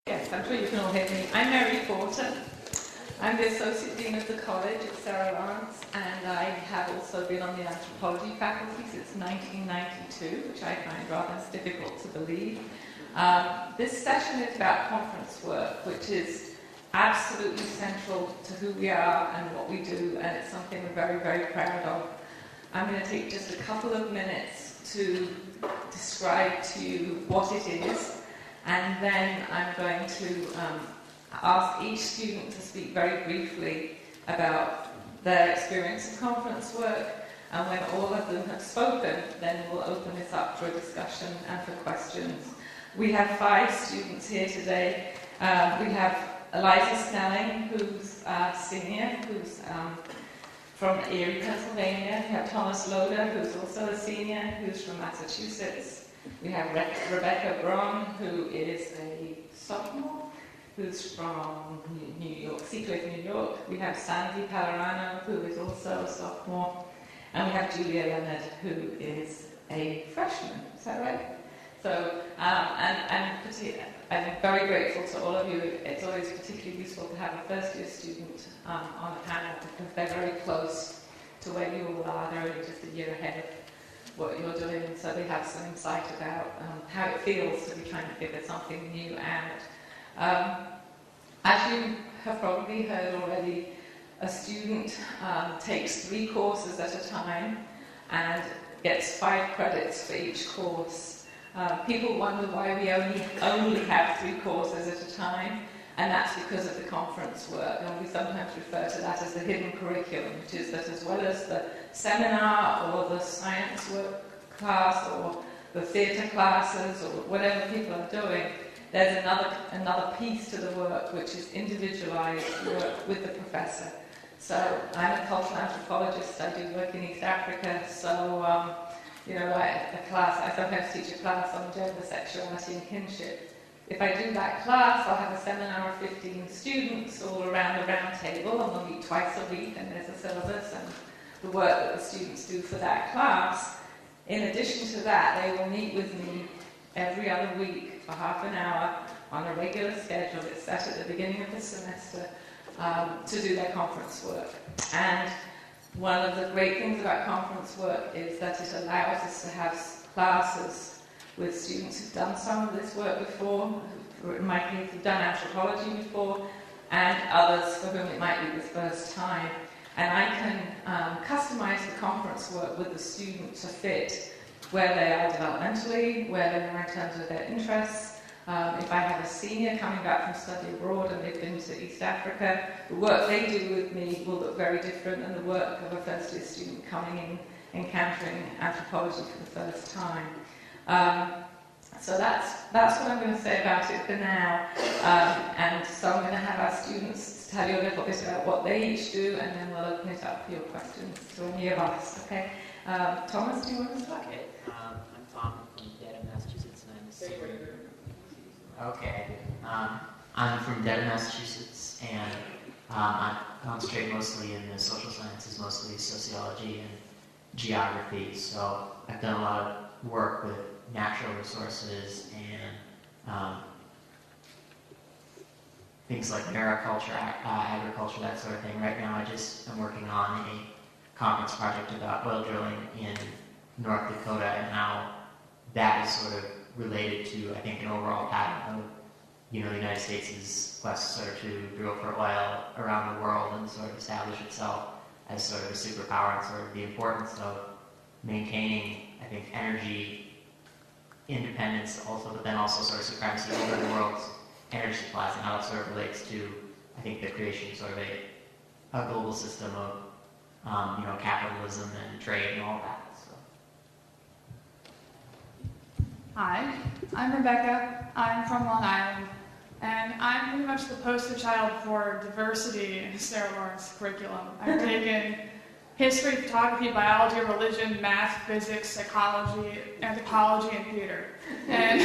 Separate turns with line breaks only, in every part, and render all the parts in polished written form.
Yes, I'm sure you can all hear me. I'm Mary Porter. I'm the Associate Dean of the College at Sarah Lawrence, and I have also been on the anthropology faculty since 1992, which I find rather difficult to believe. This session is about conference work, which is absolutely central to who we are and what we do, and it's something we're very, very proud of. I'm going to take just a couple of minutes to describe to you what it is, and then I'm going to ask each student to speak very briefly about their experience of conference work, and when all of them have spoken, then we'll open this up for a discussion and for questions. We have 5 students here today. We have Eliza Snelling, who's a senior, who's from Erie, Pennsylvania. We have Thomas Loder, who's also a senior, who's from Massachusetts. We have Rebecca Braun, who is a sophomore, who's from New York, Seacliff, New York. We have Sandy Palerano, who is also a sophomore. And we have Julia Leonard, who is a freshman. Is that right? So, I'm very grateful to all of you. It's always particularly useful to have a first-year student on a panel because they're very close to where you all are. They're only just a year ahead of what you're doing, and so they have some insight about how it feels to be trying to figure something new out. As you have probably heard already, a student takes 3 courses at a time and gets 5 credits for each course. People wonder why we only have 3 courses at a time, and that's because of the conference work. And we sometimes refer to that as the hidden curriculum, which is that as well as the seminar or the science work class or the theatre classes or whatever people are doing, there's another piece to the work which is individualized work with the professor. So I'm a cultural anthropologist. I do work in East Africa, so I sometimes teach a class on gender, sexuality and kinship. If I do that class, I'll have a seminar of 15 students all around the round table, and we'll meet twice a week, and there's a syllabus and the work that the students do for that class. In addition to that, they will meet with me every other week for half an hour on a regular schedule. It's set at the beginning of the semester to do their conference work. And one of the great things about conference work is that it allows us to have classes with students who've done some of this work before, in my case, who've done anthropology before, and others for whom it might be the first time. And I can customize the conference work with the student to fit where they are developmentally, where they are in terms of their interests. If I have a senior coming back from study abroad and they've been to East Africa, the work they do with me will look very different than the work of a first-year student coming in, encountering anthropology for the first time. So that's what I'm going to say about it for now. And so I'm going to have our students tell you a little bit about what they each do, and then we'll open it up for your questions to any of us. Okay? Thomas, do you want to start?
I'm Tom from Dedham, Massachusetts, and I'm a senior. Okay. I'm from Dedham, Massachusetts, and I concentrate mostly in the social sciences, mostly sociology and geography. So I've done a lot of work with natural resources and things like mariculture, agriculture, that sort of thing. Right now I'm working on a conference project about oil drilling in North Dakota and how that is sort of related to, I think, an overall pattern of, the United States' quest sort of to drill for oil around the world and sort of establish itself as sort of a superpower, and sort of the importance of maintaining, I think, energy independence also, but then also sort of supremacy over the world's energy supplies, and how it sort of relates to, I think, the creation of sort of a global system of, capitalism and trade and all that. So.
Hi, I'm Rebecca. I'm from Long Island, and I'm pretty much the poster child for diversity in the Sarah Lawrence curriculum. I've taken history, photography, biology, religion, math, physics, psychology, anthropology, and theater. And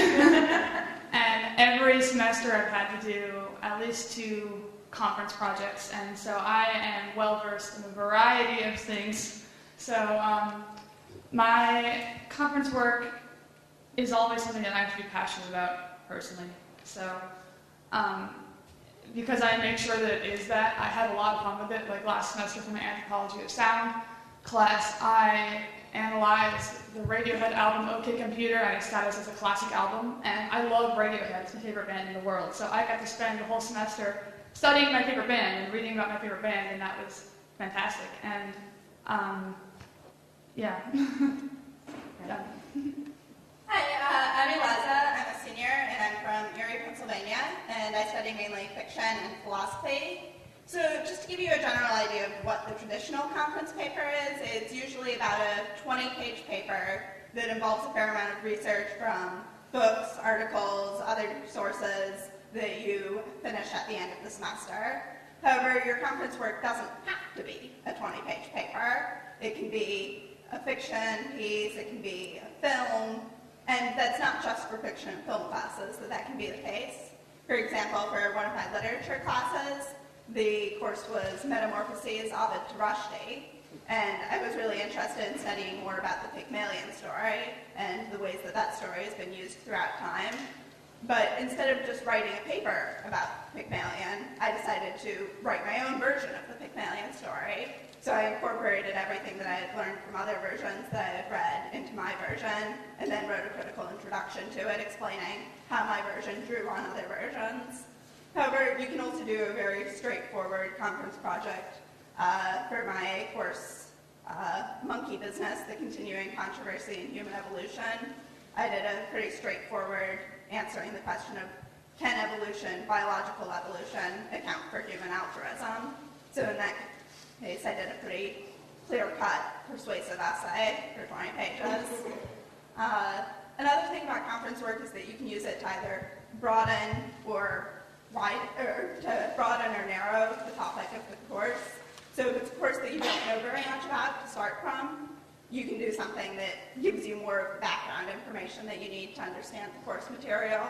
every semester I've had to do at least 2 conference projects, and so I am well-versed in a variety of things. So my conference work is always something that I have to be passionate about personally. So because I make sure that it is that. I had a lot of fun with it. Like last semester for my Anthropology of Sound class, I analyzed the Radiohead album OK Computer at its status as a classic album, and I love Radiohead. It's my favorite band in the world. So I got to spend the whole semester studying my favorite band and reading about my favorite band, and that was fantastic. And yeah. Done.
Hi, I'm Eliza. I'm a senior, and I'm from Erie, Pennsylvania, and I study mainly fiction and philosophy. So just to give you a general idea of what the traditional conference paper is, it's usually about a 20-page paper that involves a fair amount of research from books, articles, other sources that you finish at the end of the semester. However, your conference work doesn't have to be a 20-page paper. It can be a fiction piece, it can be a film, and that's not just for fiction and film classes that can be the case. For example, for one of my literature classes, the course was Metamorphoses, Ovid to Rushdie, and I was really interested in studying more about the Pygmalion story and the ways that that story has been used throughout time. But instead of just writing a paper about Pygmalion, I decided to write my own version of the Pygmalion story. So I incorporated everything that I had learned from other versions that I had read into my version, and then wrote a critical introduction to it explaining how my version drew on other versions. However, you can also do a very straightforward conference project for my course, Monkey Business, the Continuing Controversy in Human Evolution. I did a pretty straightforward answering the question of, can evolution, biological evolution, account for human altruism? So in that case, I did a pretty clear-cut, persuasive essay for 20 pages. Another thing about conference work is that you can use it to either broaden or narrow the topic of the course. So if it's a course that you don't know very much about to start from, you can do something that gives you more background information that you need to understand the course material.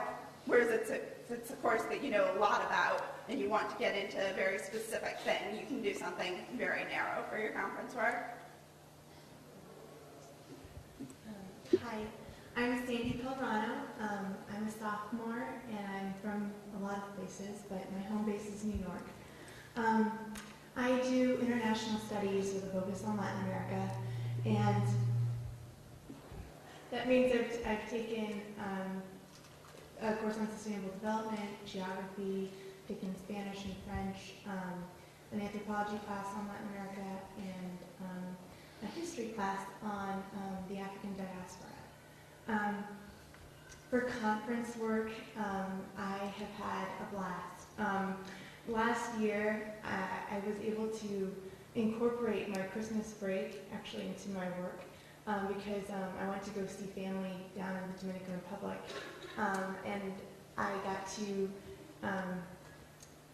Whereas if it's a course that you know a lot about and you want to get into a very specific thing, you can do something very narrow for your conference work.
Hi, I'm Sandy Pelrano. I'm a sophomore and I'm from a lot of places, but my home base is New York. I do international studies with a focus on Latin America, and that means I've taken a course on sustainable development, geography, taken Spanish and French, an anthropology class on Latin America, and a history class on the African diaspora. For conference work, I have had a blast. Last year, I was able to incorporate my Christmas break actually into my work because I went to go see family down in the Dominican Republic, and I got to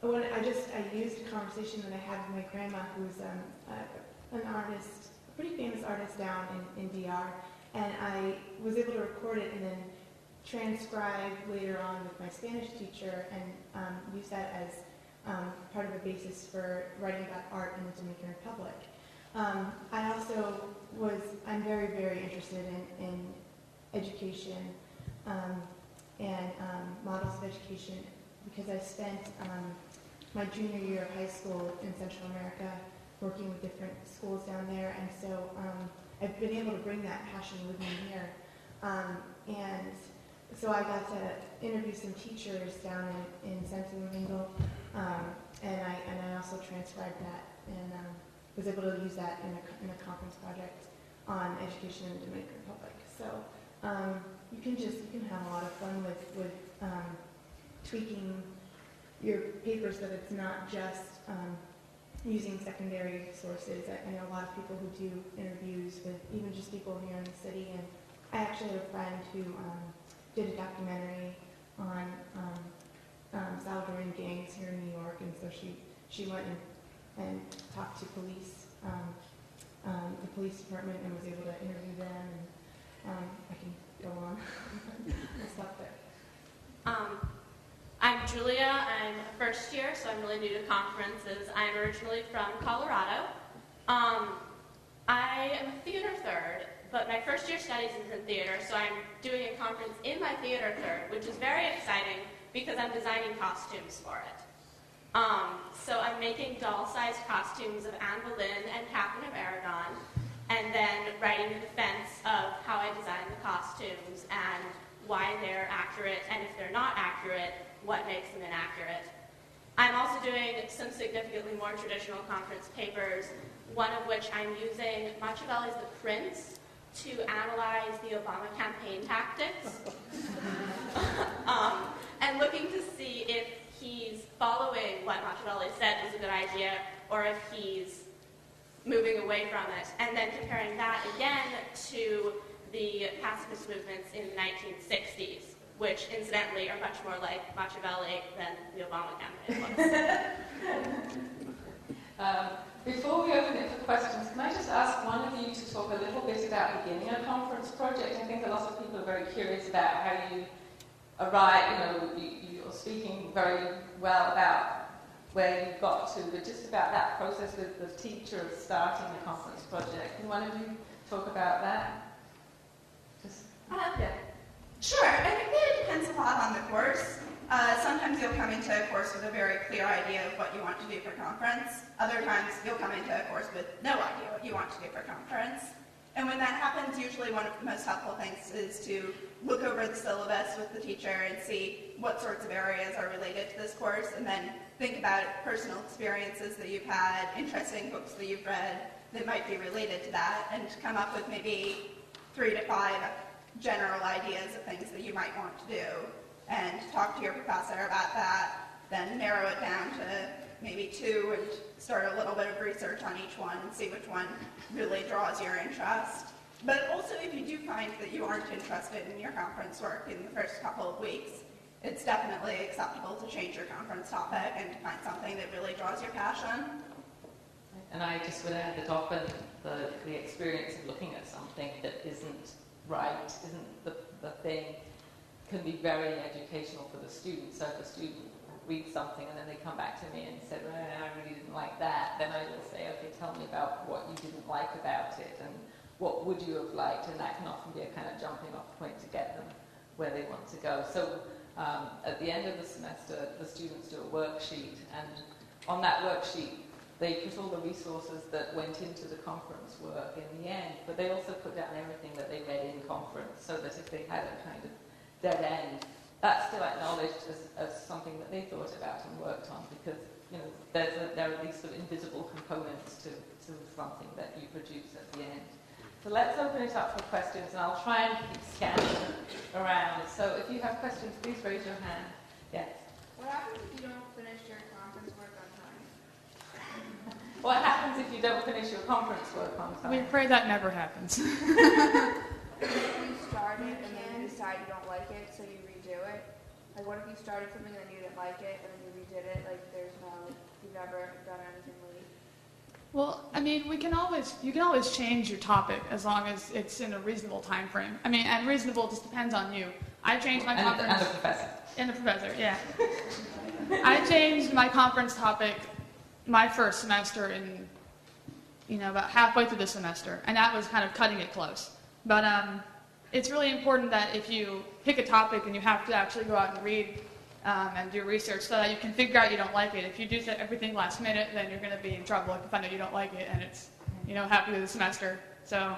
I used a conversation that I had with my grandma, who's an artist, a pretty famous artist down in DR, and I was able to record it and then transcribe later on with my Spanish teacher and use that as part of a basis for writing about art in the Dominican Republic. I'm very, very interested in education and models of education because I spent my junior year of high school in Central America working with different schools down there, and so I've been able to bring that passion with me here. And so I got to interview some teachers down in Santo Domingo, and I also transcribed that and was able to use that in a conference project on education in the Dominican Republic. So you can have a lot of fun with tweaking your papers so that it's not just using secondary sources. I know a lot of people who do interviews with even just people here in the city, and I actually have a friend who did a documentary on Salvadoran gangs here in New York, and so she went and talked to police, the police department, and was able to interview them, and I can go on. I'll stop there.
I'm Julia. I'm a first year, so I'm really new to conferences. I'm originally from Colorado. I am a theater third, but my first year studies is in theater, so I'm doing a conference in my theater third, which is very exciting because I'm designing costumes for it. So I'm making doll-sized costumes of Anne Boleyn and Catherine of Aragon, and then writing the defense of how I designed the costumes and why they're accurate, and if they're not accurate, what makes them inaccurate. I'm also doing some significantly more traditional conference papers, one of which I'm using Machiavelli's The Prince to analyze the Obama campaign tactics, and looking to see if he's following what Machiavelli said was a good idea, or if he's moving away from it, and then comparing that again to the pacifist movements in the 1960s, which incidentally are much more like Machiavelli than the Obama campaign was.
Before we open it for questions, can I just ask one of you to talk a little bit about beginning a conference project? I think a lot of people are very curious about how you arrive, you're speaking very well about where you got to, but just about that process with the teacher of starting a conference project. Can one of you talk about that?
Yeah. Sure. I think that it depends a lot on the course. Sometimes you'll come into a course with a very clear idea of what you want to do for conference. Other times you'll come into a course with no idea what you want to do for conference. And when that happens, usually one of the most helpful things is to look over the syllabus with the teacher and see what sorts of areas are related to this course, and then think about personal experiences that you've had, interesting books that you've read that might be related to that, and come up with maybe 3 to 5 general ideas of things that you might want to do, and talk to your professor about that, then narrow it down to maybe 2 and start a little bit of research on each one and see which one really draws your interest. But also, if you do find that you aren't interested in your conference work in the first couple of weeks, it's definitely acceptable to change your conference topic and find something that really draws your passion.
And I just would add that often the experience of looking at something that isn't right, isn't the thing, can be very educational for the student. So if a student reads something and then they come back to me and say, well, I really didn't like that, then I will say, okay, tell me about what you didn't like about it and what would you have liked, and that can often be a kind of jumping off point to get them where they want to go. So at the end of the semester, the students do a worksheet, and on that worksheet, they put all the resources that went into the conference work in the end, but they also put down everything that they read in conference, so that if they had a kind of dead end, that's still acknowledged as something that they thought about and worked on, because there are these sort of invisible components to something that you produce at the end. So let's open it up for questions, and I'll try and keep scanning around. So if you have questions, please raise your hand. Yes?
What happens if you don't finish your conference work on time?
What happens if you don't finish your conference work on time?
We pray that never happens.
If you started and then you decide you don't like it, so you redo it. Like, what if you started something and you didn't like it, and then you redid it? Like, you've never done anything late.
Well, I mean, you can always change your topic as long as it's in a reasonable time frame. I mean, and reasonable just depends on you. I changed my conference.
And the professor.
And the professor, yeah. I changed my conference topic my first semester in, about halfway through the semester, and that was kind of cutting it close. But it's really important that if you pick a topic and you have to actually go out and read and do research so that you can figure out you don't like it. If you do everything last minute, then you're going to be in trouble if you find out you don't like it and it's, halfway through the semester. So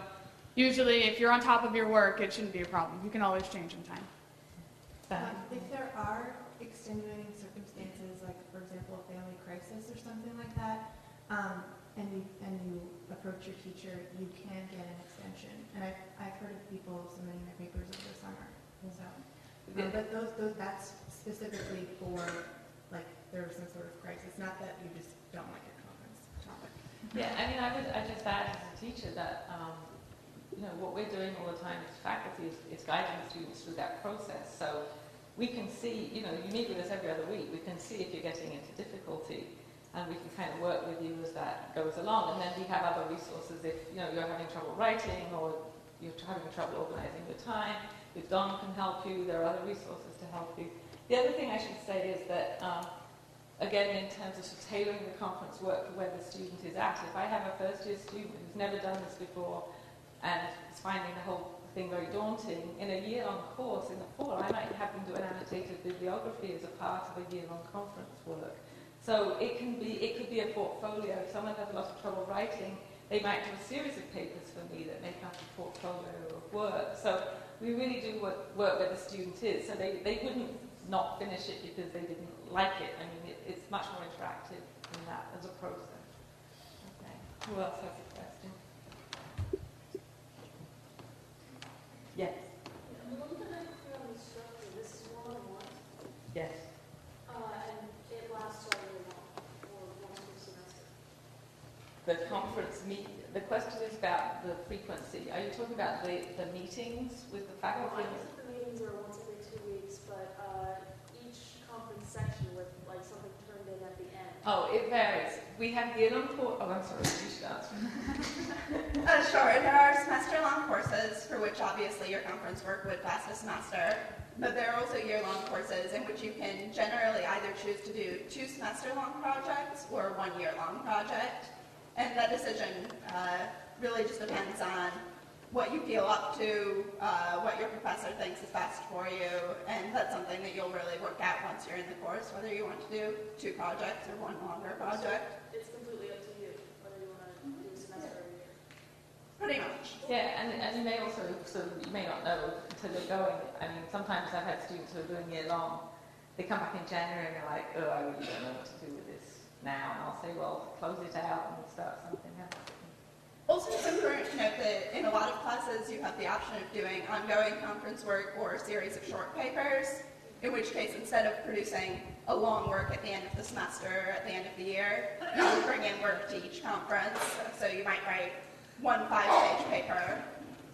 usually if you're on top of your work, it shouldn't be a problem. You can always change in time.
If there are extenuating circumstances, like for example a family crisis or something like that, and you approach your teacher, you can get an extension. And I've heard of people submitting their papers over the summer. So, but those that's specifically for like there's some sort of crisis, not that you just don't like your conference topic.
Yeah, I mean, I just add as a teacher that what we're doing all the time as faculty is guiding the students through that process. So we can see, you meet with us every other week. We can see if you're getting into difficulty, and we can kind of work with you as that goes along. And then we have other resources if you're having trouble writing or you're having trouble organising your time. If Don can help you, there are other resources to help you. The other thing I should say is that, again, in terms of tailoring the conference work for where the student is at, if I have a first-year student who's never done this before and is finding the whole thing very daunting. In a year-long course in the fall, I might have them do an annotated bibliography as a part of a year-long conference work. So it could be a portfolio. If someone has a lot of trouble writing, they might do a series of papers for me that make up a portfolio of work. So we really do work where the student is. So they wouldn't not finish it because they didn't like it. I mean, it's much more interactive than that as a process. Okay. Who else has a question? Yes.
The one that I put on the structure, this is one-on-one,
Yes.
and it lasts all year long, or once per semester.
The conference the question is about the frequency. Are you talking about the meetings with the
Well,
faculty?
I think the meetings are once every 2 weeks, but each conference section with like something turned in at the end.
Oh, it varies. We have year-long course. Oh, I'm sorry. You should answer.
Sure, there are semester-long courses for which obviously your conference work would last a semester, but there are also year-long courses in which you can generally either choose to do 2 semester-long projects or 1 year-long project. And that decision really just depends on what you feel up to, what your professor thinks is best for you, and that's something that you'll really work out once you're in the course, whether you want to do 2 projects or 1 longer project.
It's completely up to you whether you want to do a semester every year.
Pretty much.
Yeah, and you may also, you may not know until you're going. I mean, sometimes I've had students who are doing year-long. They come back in January and they're like, oh, I really don't know what to do with this now. And I'll say, well, close it out and start something else.
Also, it's important to note that in a lot of classes you have the option of doing ongoing conference work or a series of short papers, in which case instead of producing a long work at the end of the semester, at the end of the year, you would bring in work to each conference. So you might write 1 5-page paper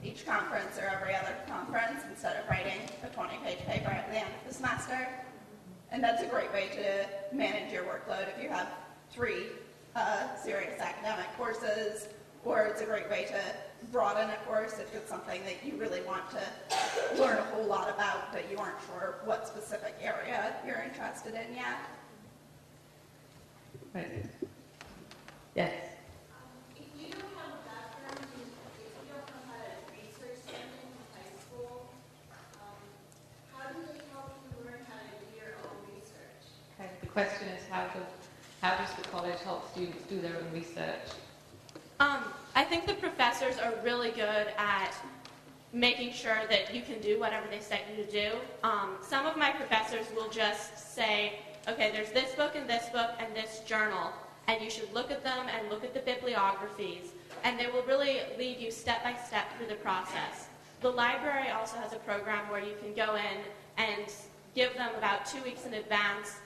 each conference or every other conference instead of writing a 20-page paper at the end of the semester. And that's a great way to manage your workload if you have 3 serious academic courses, or it's a great way to broaden a course if it's something that you really want to learn a whole lot about, but you aren't sure what specific area you're interested in yet.
Right. Yes.
If you don't have a background, if you don't know how to research something in high school, how do they help you learn how to do your own research?
Okay. The question is how does the college help students do their own research?
I think the professors are really good at making sure that you can do whatever they set you to do. Some of my professors will just say, okay, there's this book and this journal, and you should look at them and look at the bibliographies, and they will really lead you step by step through the process. The library also has a program where you can go in and give them about 2 weeks in advance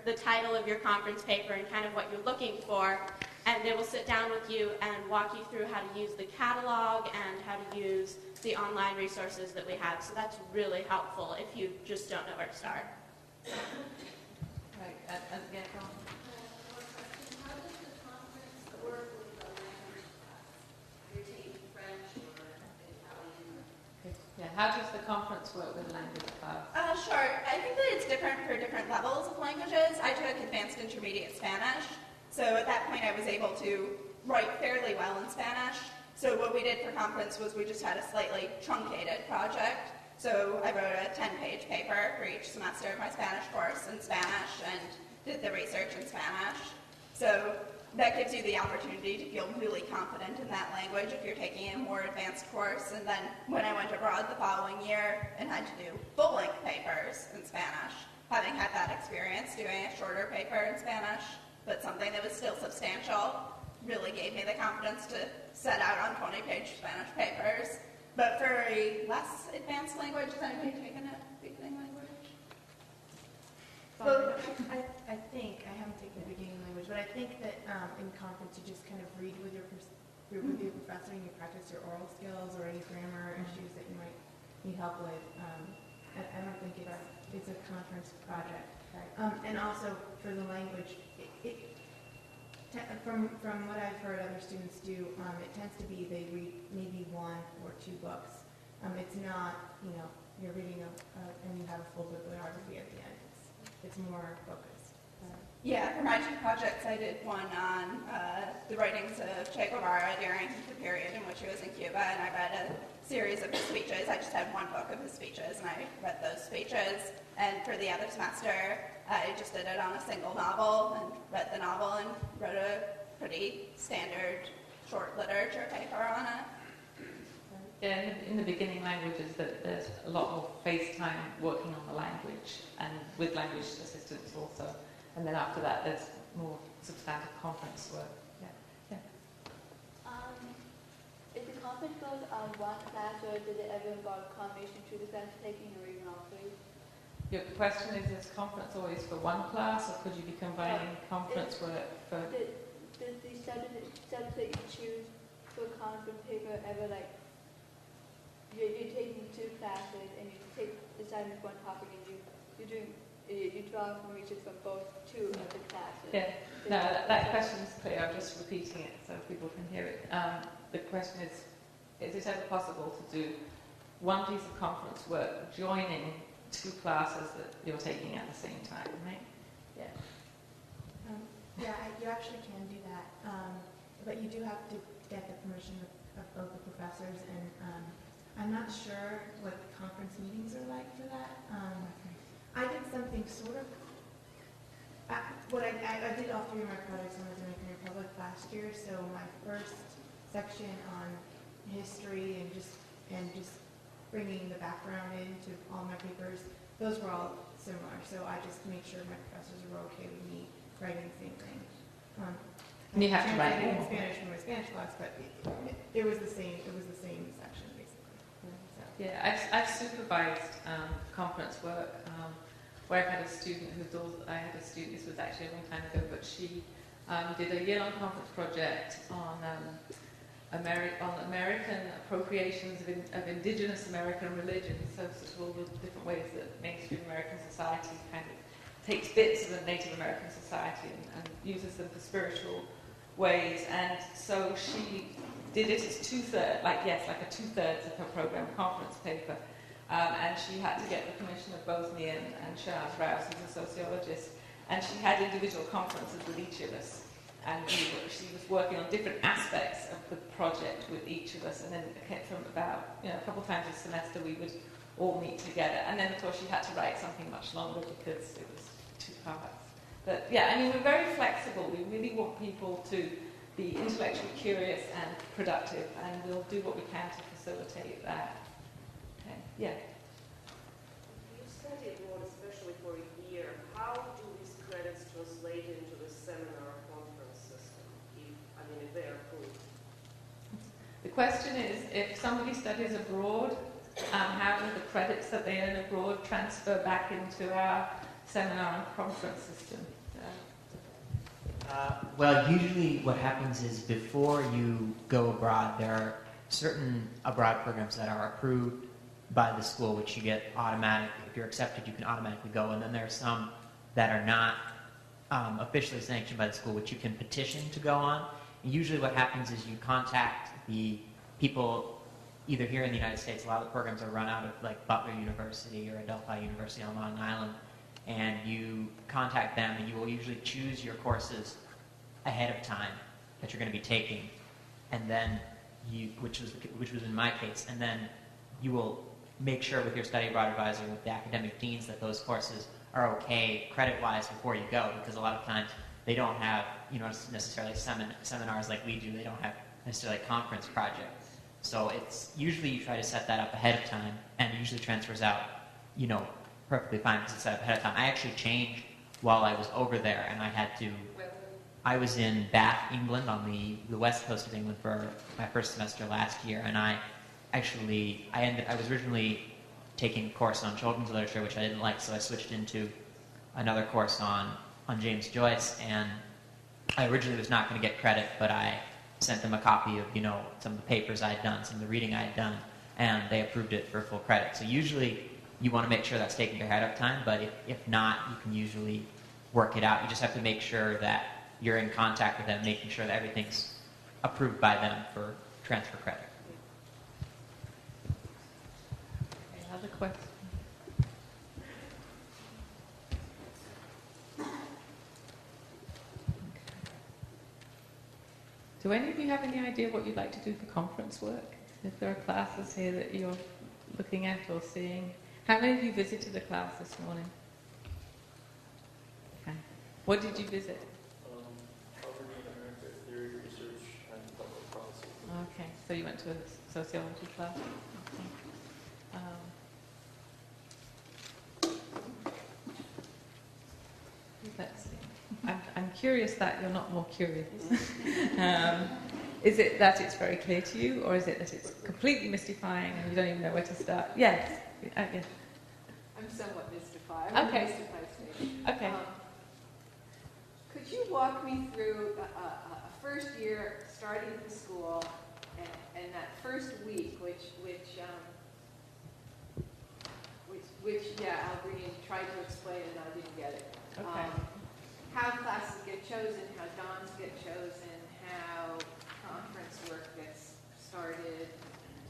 the title of your conference paper and kind of what you're looking for, and they will sit down with you and walk you through how to use the catalog and how to use the online resources that we have. So that's really helpful if you just don't know where to start.
Right. And again, go on.
One question, how does the conference work with the language class? You're taking French or Italian?
Okay. Yeah. How does the conference work with language class?
Sure. I think that it's different for different levels of languages. I took advanced intermediate Spanish, so at that point I was able to write fairly well in Spanish. So what we did for conference was we just had a slightly truncated project. So I wrote a 10-page paper for each semester of my Spanish course in Spanish and did the research in Spanish. So that gives you the opportunity to feel really confident in that language if you're taking a more advanced course. And then when I went abroad the following year and had to do full-length papers in Spanish, having had that experience doing a shorter paper in Spanish, but something that was still substantial, really gave me the confidence to set out on 20-page Spanish papers. But for a less advanced language, has anybody taken a beginning language?
Well, I think, I haven't taken a beginning language, but I think that in conference you just kind of read with your professor and you practice your oral skills or any grammar issues that you might need help with. I don't think it's a conference project.
Right.
And also for the language, from what I've heard other students do, it tends to be they read maybe 1 or 2 books. It's not, you're reading and you have a full bibliography at the end. It's more focused.
Yeah, for my 2 projects, I did one on the writings of Che Guevara during the period in which he was in Cuba, and I read a series of his speeches. I just had one book of his speeches, and I read those speeches. And for the other semester, I just did it on a single novel and read the novel and wrote a pretty standard short literature paper on it.
Yeah, in the beginning languages, there's a lot more face time working on the language and with language assistance also. And then after that, there's more substantive conference work.
Is the conference goes on one class, or did it ever involve combination through the class taking, or even all three?
Your question is conference always for one class, or could you be combining conference work for...
Does the subject that you choose for a conference paper ever, like, you're taking two classes, and you take assignments one topic, and you draw from research from both two of the classes?
Yeah, no, that question is clear. I'm just repeating it so people can hear it. The question is it ever possible to do one piece of conference work joining two classes that you're taking at the same time, right? Yeah.
You actually can do that, but you do have to get the permission of both the professors, and I'm not sure what the conference meetings are like for that. I did something sort of, I did all three of my projects on the Dominican Republic last year, so my first section on history and just bringing the background into all my papers, those were all similar, so I just made sure my professors were okay with me writing the same thing.
And you have to write
in
more.
Spanish from my Spanish class, but it was the same. It was the same section basically. So.
Yeah, I've supervised conference work where I had a student this was actually a long time ago, but she did a year-long conference project on American appropriations of indigenous American religions, so sort of all the different ways that mainstream American society kind of takes bits of a Native American society and uses them for spiritual ways. And so she did it as like a two-thirds of her program conference paper. And she had to get the permission of both me and Charles Rouse, who's a sociologist. And she had individual conferences with each of us. And she was working on different aspects of the project with each of us. And then from about, a couple of times a semester, we would all meet together. And then, of course, she had to write something much longer because it was 2 parts. But, we're very flexible. We really want people to be intellectually curious and productive, and we'll do what we can to facilitate that. Okay. Yeah.
You study abroad, especially for a year. How do these credits translate into the seminar conference system, if they are approved?
The question is, if somebody studies abroad, how do the credits that they earn abroad transfer back into our seminar and conference system?
Well, usually what happens is before you go abroad, there are certain abroad programs that are approved by the school, which you get automatically. If you're accepted, you can automatically go. And then there are some that are not officially sanctioned by the school, which you can petition to go on. And usually what happens is you contact the people either here in the United States. A lot of the programs are run out of like Butler University or Adelphi University on Long Island. And you contact them, and you will usually choose your courses ahead of time that you're going to be taking, and then which was in my case, and then you will make sure with your study abroad advisor, with the academic deans, that those courses are okay credit-wise before you go, because a lot of times they don't have necessarily seminars like we do. They don't have necessarily conference projects. So it's usually you try to set that up ahead of time, and it usually transfers out, perfectly fine because it's set up ahead of time. I actually changed while I was over there, and I was in Bath, England, on the west coast of England for my first semester last year, and I was originally taking a course on children's literature, which I didn't like, so I switched into another course on James Joyce, and I originally was not going to get credit, but I sent them a copy of, some of the papers I had done, some of the reading I had done, and they approved it for full credit. So usually you want to make sure that's taken ahead of time, but if not, you can usually work it out. You just have to make sure that you're in contact with them, making sure that everything's approved by them for transfer credit.
Another question? Do any of you have any idea what you'd like to do for conference work? If there are classes here that you're looking at or seeing, how many of you visited a class this morning? Okay. What did you visit?
Poverty in America, Theory, Research, and Public Policy.
Okay, so you went to a sociology class? Okay. Let's see. I'm curious that you're not more curious. Is it that it's very clear to you, or is it that it's completely mystifying and you don't even know where to start? Yes. Yes.
I'm somewhat mystified. I'm
Okay.
in the mystified stage.
Okay.
Could you walk me through a first year starting at the school and that first week, which Albreen tried to explain and I didn't get it.
Okay.
How classes get chosen, how DONs get chosen, how conference work gets started.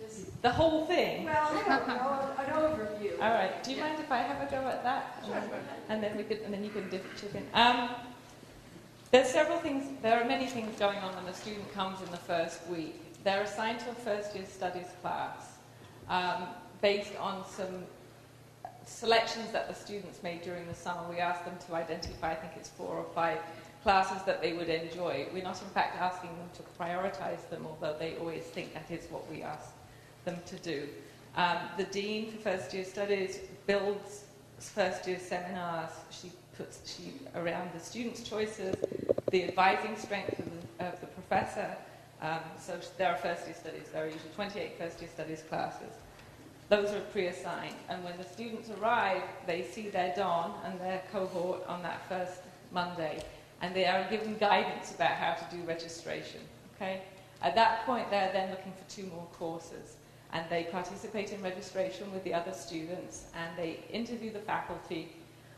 Just
The whole thing?
well, I don't know, an overview.
All right. Do you mind if I have a go at that?
Sure.
And then you can chip in. There's several things. There are many things going on when the student comes in the first week. They're assigned to a first-year studies class based on some selections that the students made during the summer. We asked them to identify, I think it's 4 or 5 classes that they would enjoy. We're not, in fact, asking them to prioritize them, although they always think that is what we ask them to do. The Dean for First-Year Studies builds first-year seminars. She around the students' choices, the advising strength of the professor. So there are first-year studies. There are usually 28 first-year studies classes. Those are pre-assigned. And when the students arrive, they see their Don and their cohort on that first Monday. And they are given guidance about how to do registration. Okay? At that point, they're then looking for 2 more courses. And they participate in registration with the other students. And they interview the faculty.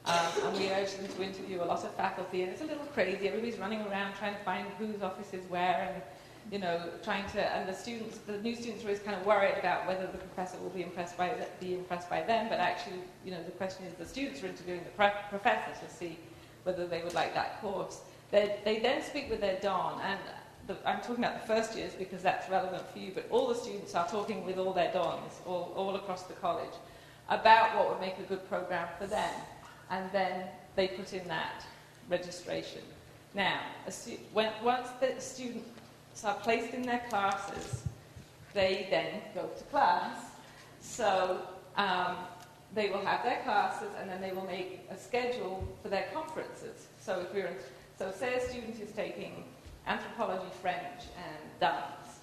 And we urge them to interview a lot of faculty. And it's a little crazy. Everybody's running around trying to find whose office is where. And and the new students are always kind of worried about whether the professor will be impressed by them, but actually, the question is the students are interviewing the professor to see whether they would like that course. They then speak with their Don, and I'm talking about the first years because that's relevant for you, but all the students are talking with all their Dons, all across the college, about what would make a good program for them, and then they put in that registration. Now, once the students are placed in their classes, they then go to class. So they will have their classes, and then they will make a schedule for their conferences. So say a student is taking anthropology, French, and dance.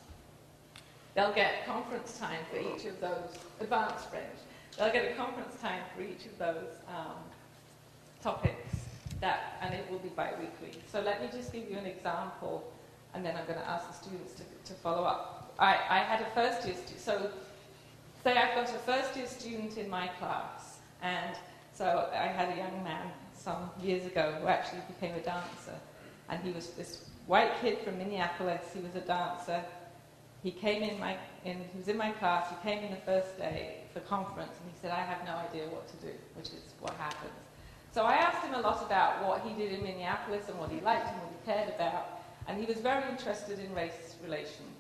They'll get conference time for each of those, advanced French. They'll get a conference time for each of those topics, and it will be bi-weekly. So let me just give you an example, and then I'm going to ask the students to follow up. I had a first-year student. So say I've got a first-year student in my class, and so I had a young man some years ago who actually became a dancer, and he was this white kid from Minneapolis. He was a dancer. He came he was in my class. He came in the first day for conference, and he said, "I have no idea what to do," which is what happens. So I asked him a lot about what he did in Minneapolis and what he liked and what he cared about. And he was very interested in race relations.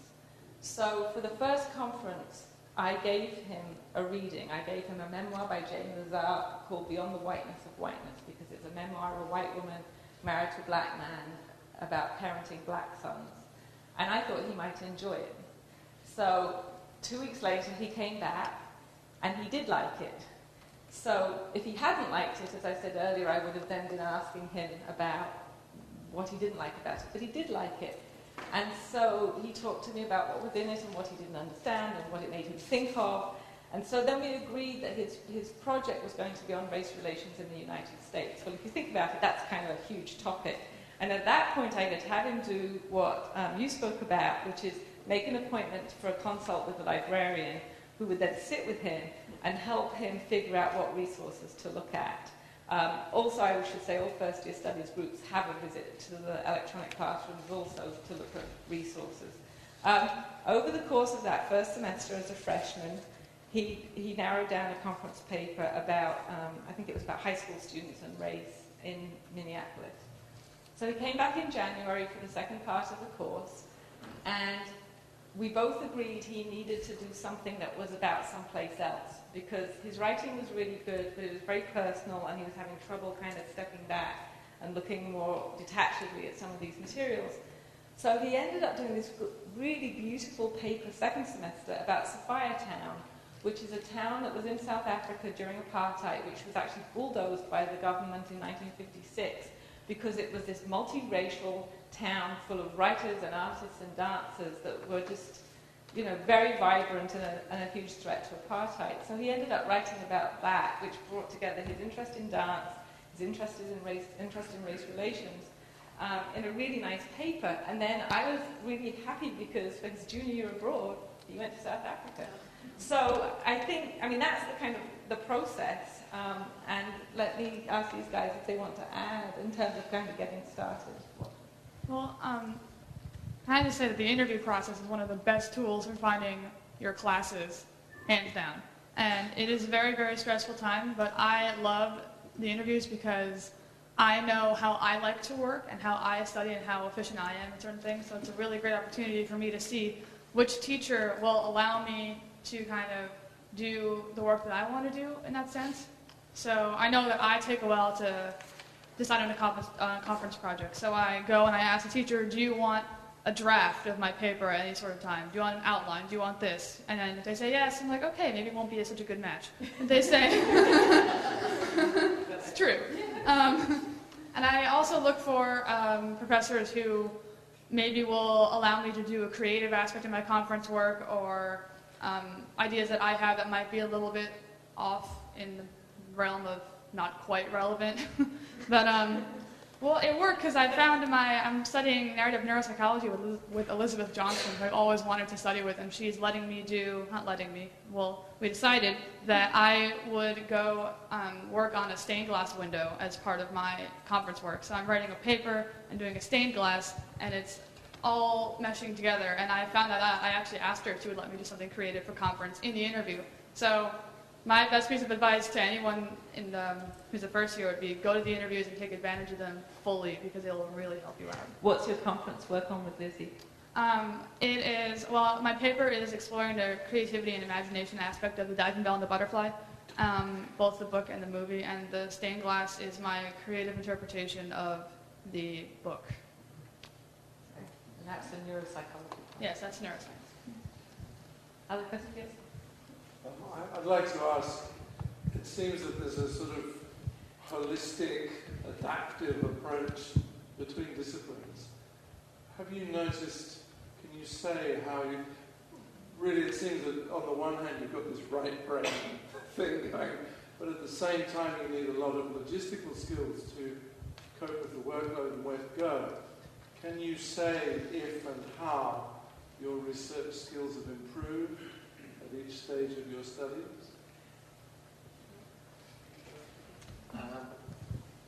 So for the first conference, I gave him a reading. I gave him a memoir by Jane Lazar called Beyond the Whiteness of Whiteness, because it's a memoir of a white woman married to a black man about parenting black sons. And I thought he might enjoy it. So 2 weeks later, he came back, and he did like it. So if he hadn't liked it, as I said earlier, I would have then been asking him about what he didn't like about it, but he did like it. And so he talked to me about what was in it and what he didn't understand and what it made him think of. And so then we agreed that his project was going to be on race relations in the United States. Well, if you think about it, that's kind of a huge topic. And at that point, I could have him do what you spoke about, which is make an appointment for a consult with a librarian who would then sit with him and help him figure out what resources to look at. Also, I should say all first-year studies groups have a visit to the electronic classrooms also to look at resources. Over the course of that first semester as a freshman, he narrowed down a conference paper about, I think it was about high school students and race in Minneapolis. So he came back in January for the second part of the course, and we both agreed he needed to do something that was about someplace else, because his writing was really good, but it was very personal, and he was having trouble kind of stepping back and looking more detachedly at some of these materials. So he ended up doing this really beautiful paper second semester about Sophiatown, which is a town that was in South Africa during apartheid, which was actually bulldozed by the government in 1956, because it was this multiracial town full of writers and artists and dancers that were just, you know, very vibrant and a huge threat to apartheid. So he ended up writing about that, which brought together his interest in dance, his interest in race relations, in a really nice paper. And then I was really happy because for his junior year abroad, he went to South Africa. So I think, I mean, that's the kind of the process. And let me ask these guys if they want to add in terms of kind of getting started.
Well, I have to say that the interview process is one of the best tools for finding your classes, hands down. And it is a very, very stressful time, but I love the interviews because I know how I like to work and how I study and how efficient I am in certain things. So it's a really great opportunity for me to see which teacher will allow me to kind of do the work that I want to do in that sense. So I know that I take a while to decide on a conference project. So I go and I ask the teacher, do you want a draft of my paper at any sort of time? Do you want an outline? Do you want this? And then if they say yes, I'm like, okay, maybe it won't be such a good match. If they say, it's true. And I also look for professors who maybe will allow me to do a creative aspect of my conference work, or ideas that I have that might be a little bit off in the realm of not quite relevant. But, well, it worked because I found I'm studying narrative neuropsychology with Elizabeth Johnson, who I've always wanted to study with, and she's we decided that I would go work on a stained glass window as part of my conference work. So I'm writing a paper and doing a stained glass, and it's all meshing together. And I found that out. I actually asked her if she would let me do something creative for conference in the interview. So my best piece of advice to anyone who's a first year would be go to the interviews and take advantage of them fully, because it will really help you out.
What's your conference work on with Lizzie?
My paper is exploring the creativity and imagination aspect of The Diving Bell and the Butterfly, both the book and the movie, and the stained glass is my creative interpretation of the book.
And that's the neuropsychology.
Yes, that's neuroscience.
Other questions? Yes?
I'd like to ask, it seems that there's a sort of holistic, adaptive approach between disciplines. Have you noticed, can you say how you, really it seems that on the one hand you've got this right brain thing going, but at the same time you need a lot of logistical skills to cope with the workload and where to go. Can you say if and how your research skills have improved at each stage of your studies?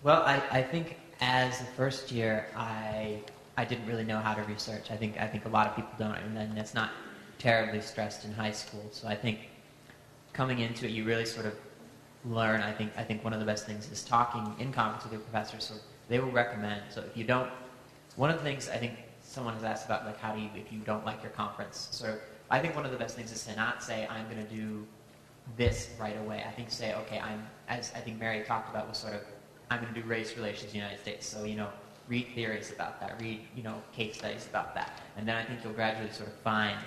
Well, I think as a first year, I didn't really know how to research. I think a lot of people don't, and then it's not terribly stressed in high school. So I think coming into it, you really sort of learn. I think one of the best things is talking in conference with your professors. So they will recommend. So if you don't, one of the things I think someone has asked about, like, how do you, if you don't like your conference? So I think one of the best things is to not say, I'm going to do this right away. I think say, okay, as I think Mary talked about, was sort of, I'm going to do race relations in the United States. So, read theories about that, read, case studies about that. And then I think you'll gradually sort of find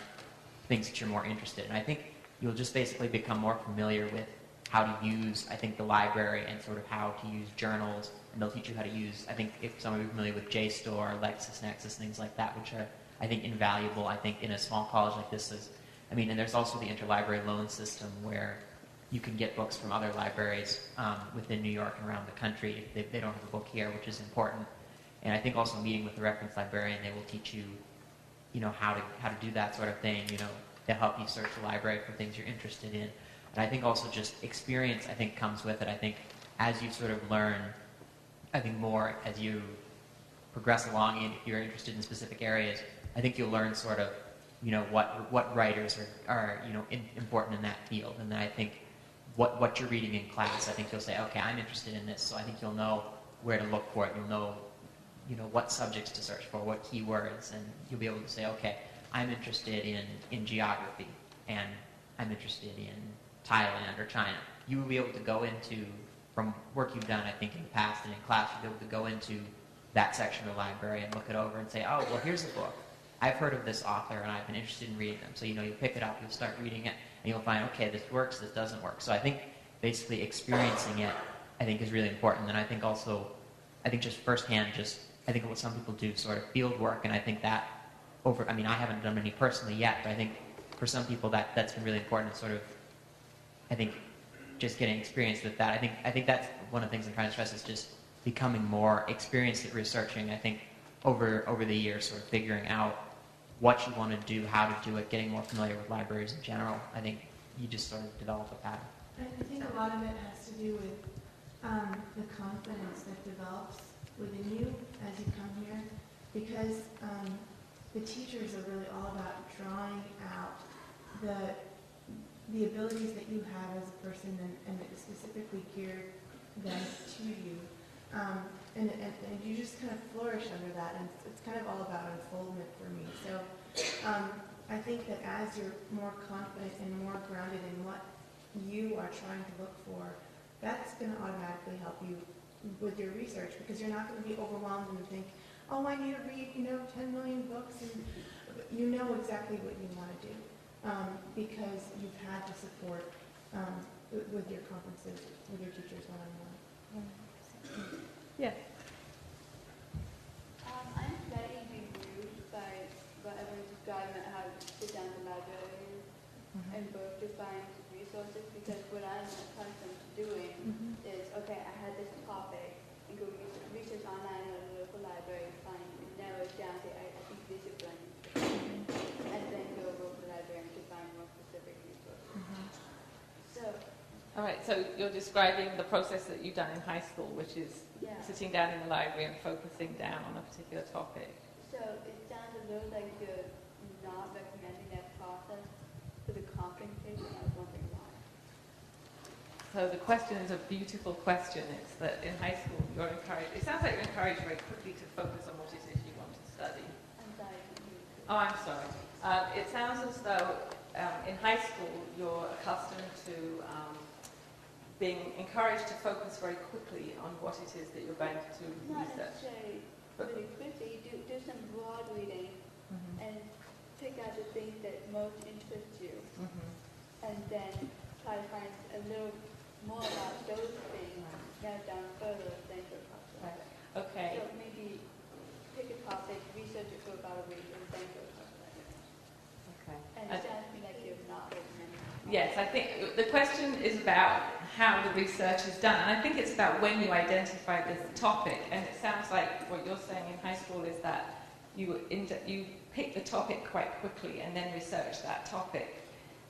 things that you're more interested in. I think you'll just basically become more familiar with how to use, I think, the library and sort of how to use journals. And they'll teach you how to use, I think, if some of you are familiar with JSTOR, LexisNexis, things like that, which are, I think, invaluable, I think, in a small college like this. And there's also the interlibrary loan system where you can get books from other libraries within New York and around the country if they don't have a book here, which is important. And I think also meeting with the reference librarian, they will teach you, how to do that sort of thing. They'll help you search the library for things you're interested in. And I think also just experience, I think, comes with it. I think as you sort of learn, I think more as you progress along, and if you're interested in specific areas, I think you'll learn sort of, what writers are important in that field. And then I think what you're reading in class, I think you'll say, okay, I'm interested in this, so I think you'll know where to look for it. You'll know, what subjects to search for, what keywords, and you'll be able to say, okay, I'm interested in geography and I'm interested in Thailand or China. You will be able to go into, from work you've done, I think, in the past and in class, you'll be able to go into that section of the library and look it over and say, oh, well, here's a book. I've heard of this author and I've been interested in reading them. So, you'll pick it up, you'll start reading it, and you'll find, okay, this works, this doesn't work. So I think basically experiencing it, I think, is really important. And I think also, just firsthand, I think what some people do, sort of field work, and I think that I haven't done any personally yet, but I think for some people that's been really important. Sort of, I think, just getting experience with that. I think that's one of the things I'm trying to stress is just becoming more experienced at researching. I think over the years, sort of figuring out what you want to do, how to do it, getting more familiar with libraries in general. I think you just sort of develop a pattern.
I think a lot of it has to do with the confidence that develops within you as you come here, because the teachers are really all about drawing out the abilities that you have as a person and specifically geared them to you. And you just kind of flourish under that, and it's kind of all about unfoldment for me. So I think that as you're more confident and more grounded in what you are trying to look for, that's going to automatically help you with your research, because you're not going to be overwhelmed and think, oh, I need to read 10 million books, and you know exactly what you want to do because you've had the support with your conferences, with your teachers one-on-one.
Yeah.
I'm slightly moved by everyone's describing how to sit down in the library and book to find resources, because what I'm accustomed to doing is, okay, I had this topic and go research online at a local library, find and narrow it down to I think discipline, and then go over to the library to find more specific resources. So.
All right, so you're describing the process that you've done in high school, which is sitting down in the library and focusing down on a particular topic.
So it sounds a little like you're not recommending that process for the conference paper, and I was wondering why.
So the question is a beautiful question. It's that in high school you're encouraged, it sounds like you're encouraged very quickly to focus on what it is you want to study. I'm sorry. It sounds as though in high school you're accustomed to being encouraged to focus very quickly on what it is that you're going to
Not
research.
necessarily really quickly. Do some broad reading and pick out the things that most interest you, and then try to find a little more about those things, narrow down further, then go talk about it.
Okay.
So maybe pick a topic, research it for about a week, and then go talk about it.
Okay.
And it sounds to me like you're not recommending.
Yes, I think the question is about how the research is done, and I think it's about when you identify this topic. And it sounds like what you're saying in high school is that you pick the topic quite quickly and then research that topic,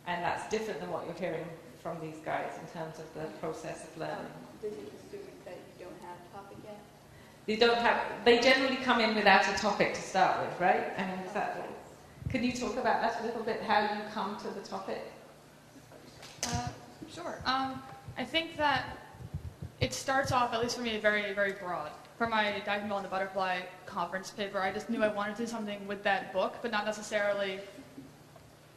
and that's different than what you're hearing from these guys in terms of the process of learning.
Does it assume that you don't have a topic yet?
They generally come in without a topic to start with, right? I mean, is that what? Could you talk about that a little bit? How you come to the topic?
Sure. I think that it starts off, at least for me, very, very broad. For my Diving Bell and the Butterfly conference paper, I just knew I wanted to do something with that book, but not necessarily,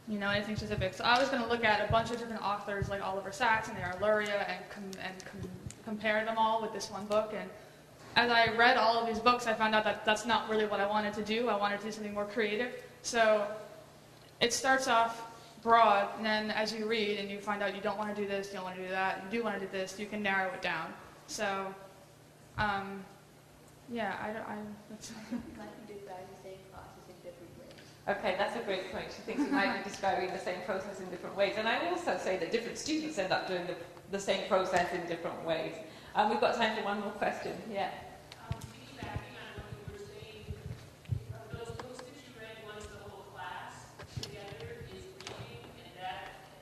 anything specific. So I was going to look at a bunch of different authors like Oliver Sacks and Aaron Luria and compare them all with this one book. And as I read all of these books, I found out that that's not really what I wanted to do. I wanted to do something more creative. So it starts off broad, and then as you read and you find out you don't want to do this, you don't want to do that, you do want to do this, you can narrow it down. So, that's...
Okay, that's a great point. She thinks you might be describing the same process in different ways. And I also say that different students end up doing the same process in different ways. We've got time for one more question. Yeah.
Piggybacking on what you were saying, those books that you read once the whole class together is reading,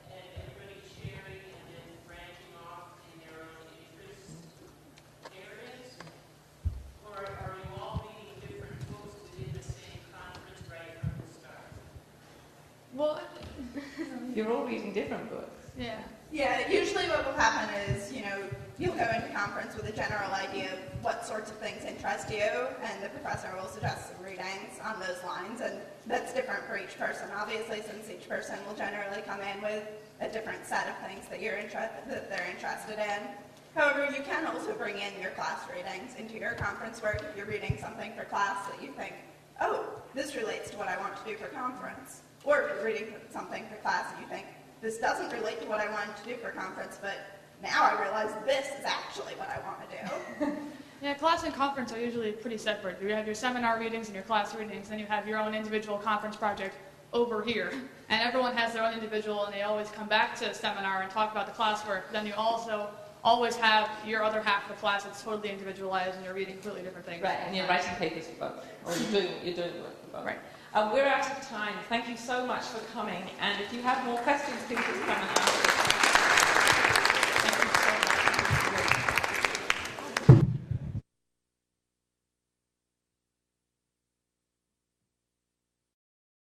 and everybody sharing and then branching off in their own interest areas? Or are you all reading different books within the same conference right from the start?
Well,
you're all reading different books.
Yeah.
Yeah, usually what will happen is, you'll go into conference with a general idea of what sorts of things interest you, and the professor will suggest some readings on those lines, and that's different for each person, obviously, since each person will generally come in with a different set of things that they're interested in. However, you can also bring in your class readings into your conference work if you're reading something for class that you think, oh, this relates to what I want to do for conference. Or if you're reading something for class and you think, this doesn't relate to what I wanted to do for conference, but now I realize this is actually what I want to do.
Yeah, class and conference are usually pretty separate. You have your seminar readings and your class readings, then you have your own individual conference project over here. And everyone has their own individual, and they always come back to seminar and talk about the classwork. Then you also always have your other half of the class that's totally individualized, and you're reading completely different things.
Right, and you're writing papers for both, or you're doing the work for both.
Right.
We're out of time. Thank you so much for coming, and if you have more questions, please just come and ask us.